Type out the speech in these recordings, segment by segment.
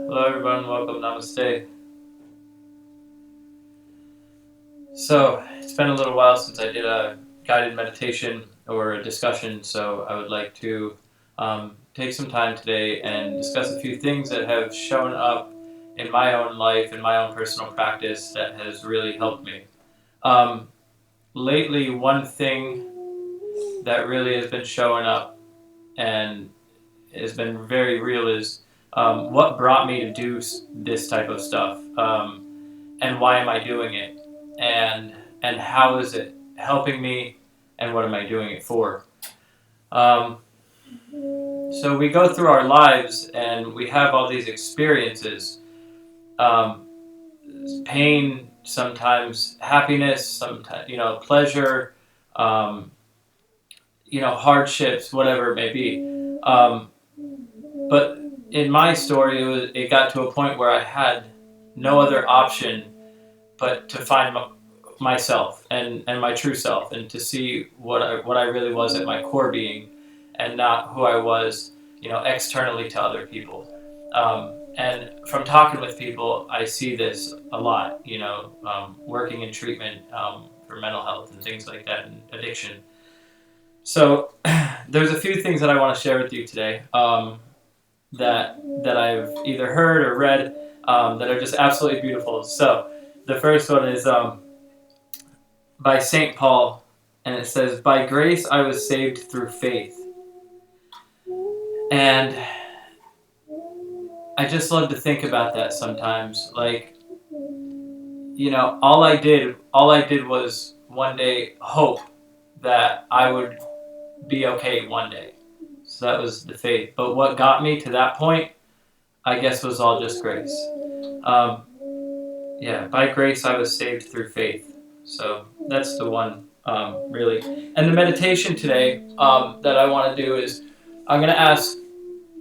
Hello everyone, welcome, Namaste. So, it's been a little while since I did a guided meditation or a discussion, so I would like to take some time today and discuss a few things that have shown up in my own life, in my own personal practice that has really helped me. Um, Lately, one thing that really has been showing up and has been very real is what brought me to do this type of stuff. And why am I doing it, and how is it helping me, and what am I doing it for? Um, so we go through our lives and we have all these experiences, um, pain, sometimes happiness, sometimes pleasure, um, hardships, whatever it may be. But in my story, it got to a point where I had no other option but to find myself and my true self, and to see what I really was at my core being, and not who I was, externally to other people. And from talking with people, I see this a lot. Working in treatment for mental health and things like that, and addiction. So there's a few things that I want to share with you today, that I've either heard or read, that are just absolutely beautiful. So the first one is by St. Paul, and it says, "By grace I was saved through faith." And I just love to think about that sometimes. Like, all I did was one day hope that I would be okay one day. So that was the faith. But what got me to that point, I guess, was all just grace. Um, yeah, by grace I was saved through faith. So that's the one, really. And the meditation today, that I want to do is, I'm going to ask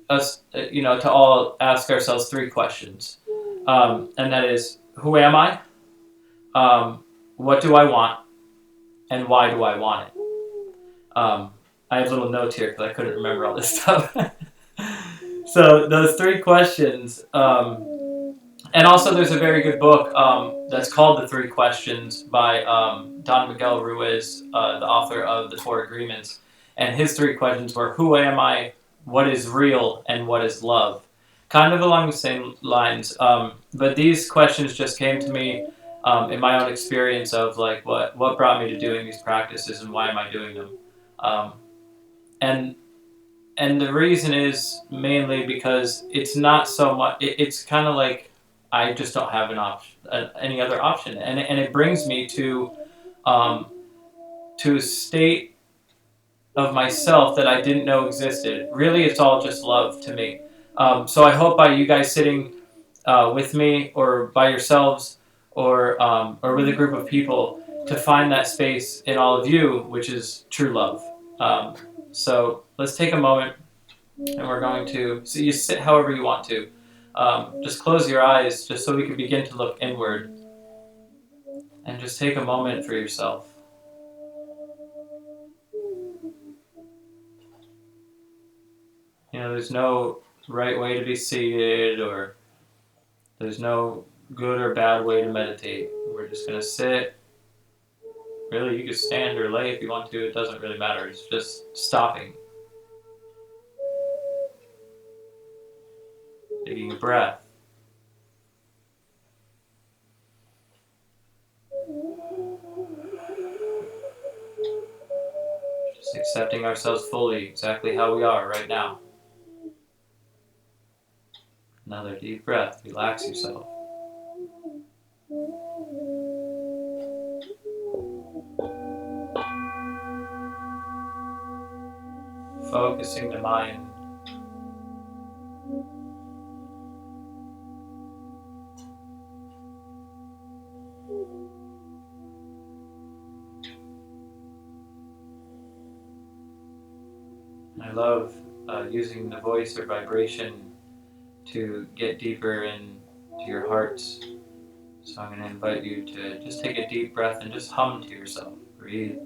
us, to all ask ourselves three questions. And that is, who am I? What do I want? And why do I want it? I have little notes here because I couldn't remember all this stuff. So those three questions, and also there's a very good book that's called The Three Questions by Don Miguel Ruiz, the author of The Four Agreements. And his three questions were, who am I, what is real, and what is love? Kind of along the same lines. But these questions just came to me in my own experience of like what brought me to doing these practices and why am I doing them. Um, and and the reason is mainly because it's not so much. It's kind of like I just don't have an option, any other option, and it brings me um, to a state of myself that I didn't know existed. Really, it's all just love to me. So I hope by you guys sitting with me, or by yourselves, or with a group of people, to find that space in all of you, which is true love. So let's take a moment, and we're going to, so you sit however you want to. Just close your eyes just so we can begin to look inward, and just take a moment for yourself. There's no right way to be seated, or there's no good or bad way to meditate. We're just going to sit. Really, you can stand or lay if you want to. It doesn't really matter. It's just stopping. Taking a breath. Just accepting ourselves fully, exactly how we are right now. Another deep breath. Relax yourself. Focusing the mind. I love using the voice or vibration to get deeper into your hearts. So I'm going to invite you to just take a deep breath and just hum to yourself. Breathe.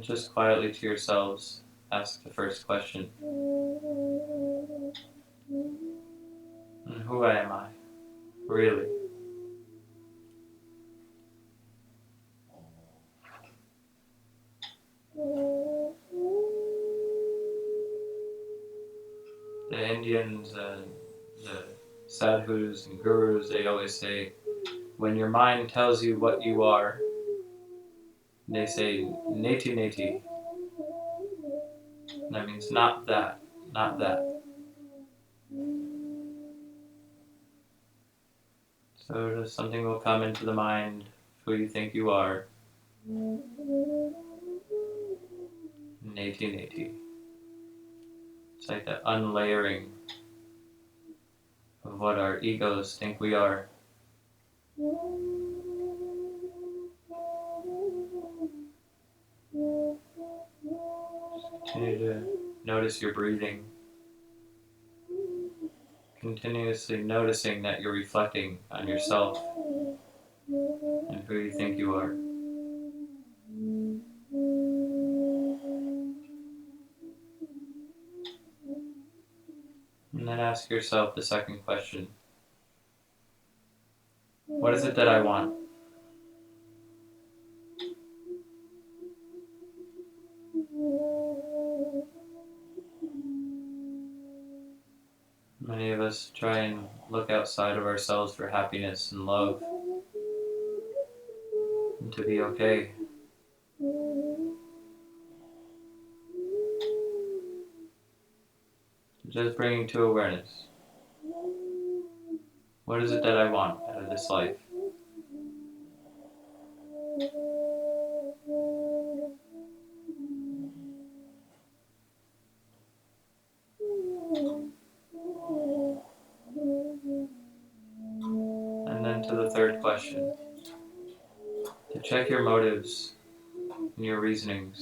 just quietly to yourselves, ask the first question. And who am I, really? The Indians, the sadhus and gurus, they always say, when your mind tells you what you are, they say, neti neti. That means not that, not that. So just something will come into the mind, who you think you are. Neti neti. It's like the unlayering of what our egos think we are. Continue to notice your breathing. Continuously noticing that you're reflecting on yourself and who you think you are. And then ask yourself the second question. What is it that I want? Many of us try and look outside of ourselves for happiness and love and to be okay. Just bringing to awareness. What is it that I want out of this life? And then to the third question. To check your motives and your reasonings.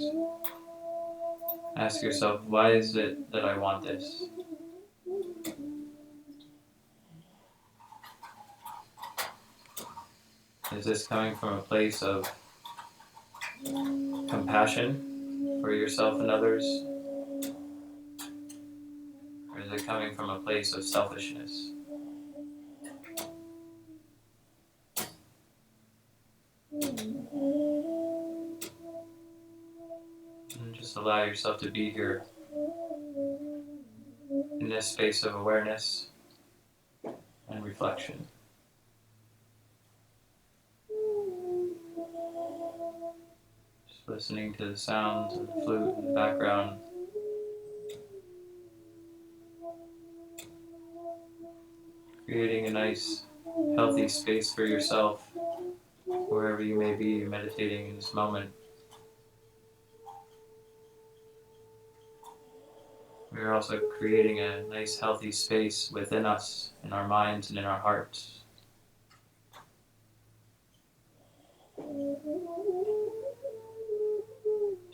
Ask yourself, why is it that I want this? Is this coming from a place of compassion for yourself and others? Or is it coming from a place of selfishness? And just allow yourself to be here in this space of awareness and reflection. Just listening to the sounds of the flute in the background. Creating a nice, healthy space for yourself, wherever you may be meditating in this moment. We're also creating a nice, healthy space within us, in our minds and in our hearts.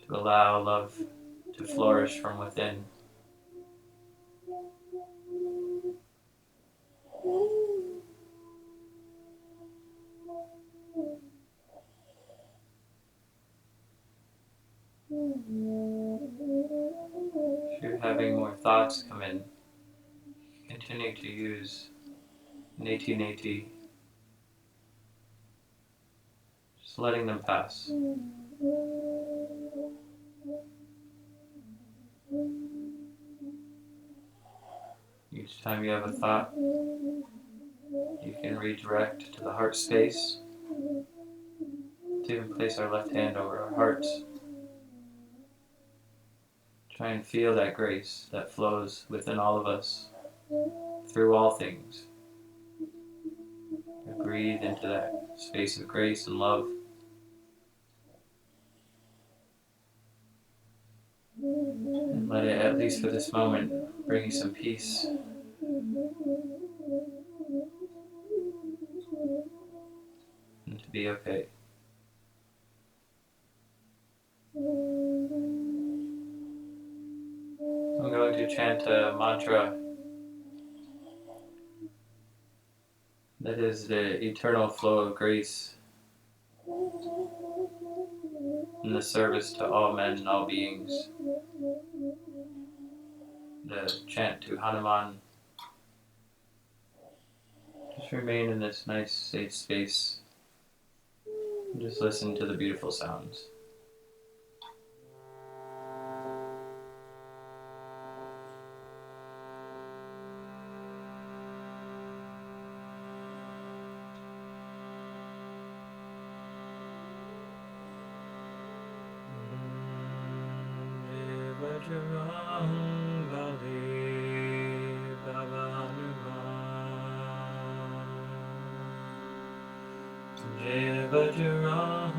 To allow love to flourish from within. If you're having more thoughts come in, continue to use neti neti, just letting them pass. Each time you have a thought, you can redirect to the heart space. To even place our left hand over our hearts. Try and feel that grace that flows within all of us, through all things. And breathe into that space of grace and love. And let it, at least for this moment, bring you some peace. And to be okay. I'm going to chant a mantra that is the eternal flow of grace in the service to all men and all beings. The chant to Hanuman. Just remain in this nice, safe space. And just listen to the beautiful sounds. Jai Bajrang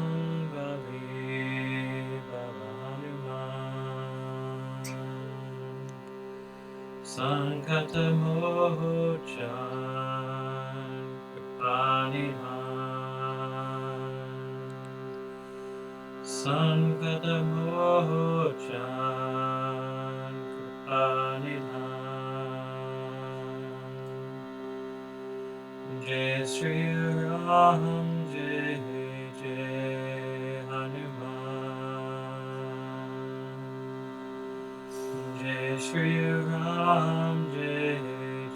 Bali Baba Hanuman Sankata Mochan Kripanidhan Sankata Mochan Kripanidhan Jai Sri Ram Jai Jai Hanuman Jai Shri Ram Jai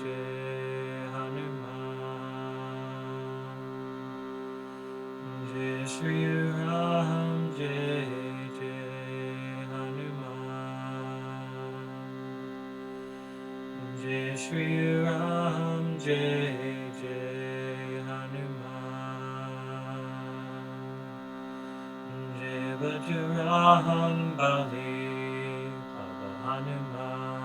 Jai Hanuman Jai Shri Ram Jai Jai Hanuman Jai Shri Ram Jai Jai Hanuman Jai Bajrang Bali Baba Hanuman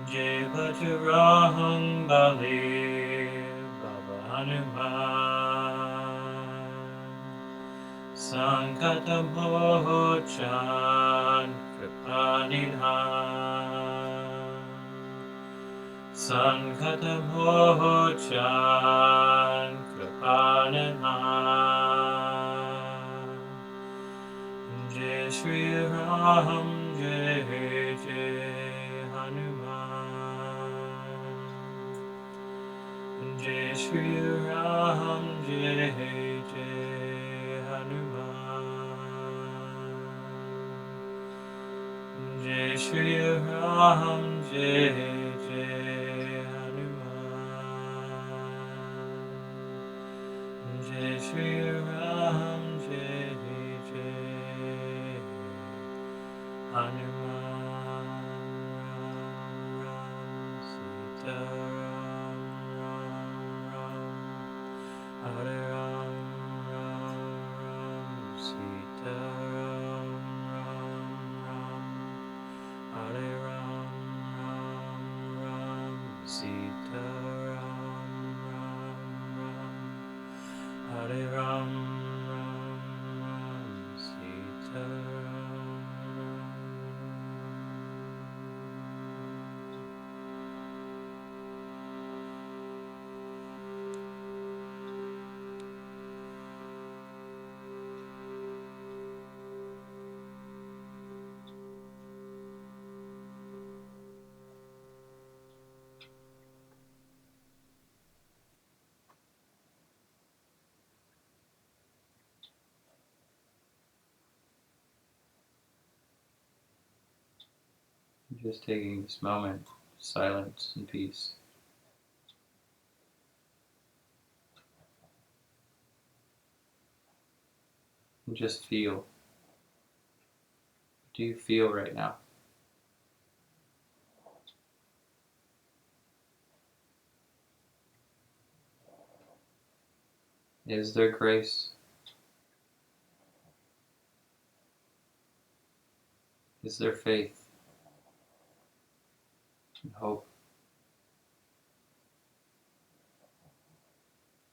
Jai Bajrang Bali Baba Hanuman Sankata Mochan Kripanidhan Sankata Mochan Kripanidhan Jai Shri Ram Jai Jai Hanuman Jai Shri Ram Jai Jai Hanuman Jai Shri Ram Jai Jai Hanuman Jai Shri Ram Jai Jai Hanuman Ram Sita Ram Hare Ram Sita Ram Hare Ram Sita Ram Hare Ram Sita Just taking this moment, silence and peace. And just feel. What do you feel right now? Is there grace? Is there faith and hope?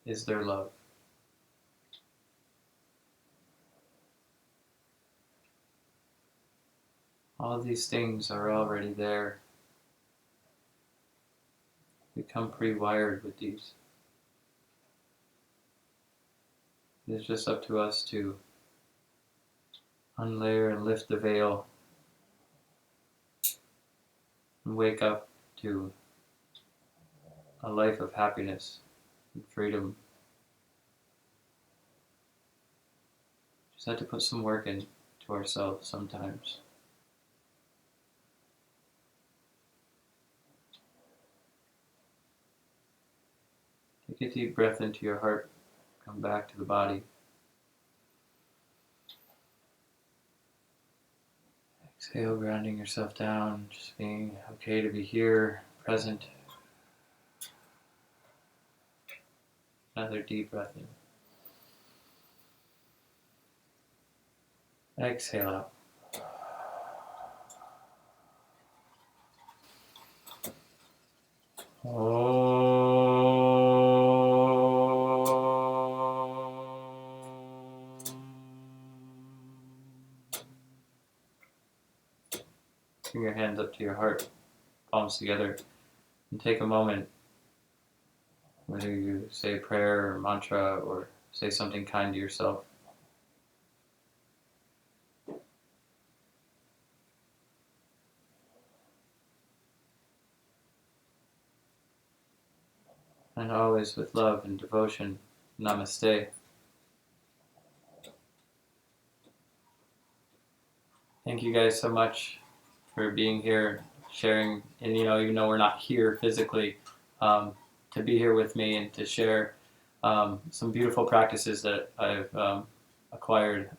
Is there love? All these things are already there. We come pre-wired with these. It's just up to us to unlayer and lift the veil and wake up to a life of happiness and freedom have to put some work into ourselves sometimes. Take a deep breath into your heart. Come back to the body. Exhale, grounding yourself down, just being okay to be here, present. Another deep breath in. Exhale out. Bring your hands up to your heart, palms together, and take a moment, whether you say a prayer or mantra or say something kind to yourself. And always with love and devotion, Namaste. Thank you guys so much for being here, sharing, and even though we're not here physically, to be here with me and to share some beautiful practices that I've acquired.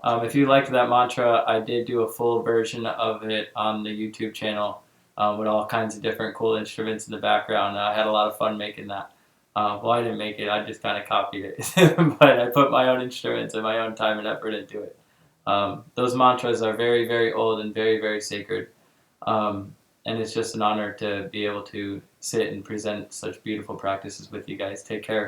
If you liked that mantra, I did do a full version of it on the YouTube channel with all kinds of different cool instruments in the background. I had a lot of fun making that. Well, I didn't make it, I just kind of copied it. But I put my own instruments and my own time and effort into it. Those mantras are very, very old and very, very sacred. And it's just an honor to be able to sit and present such beautiful practices with you guys. Take care.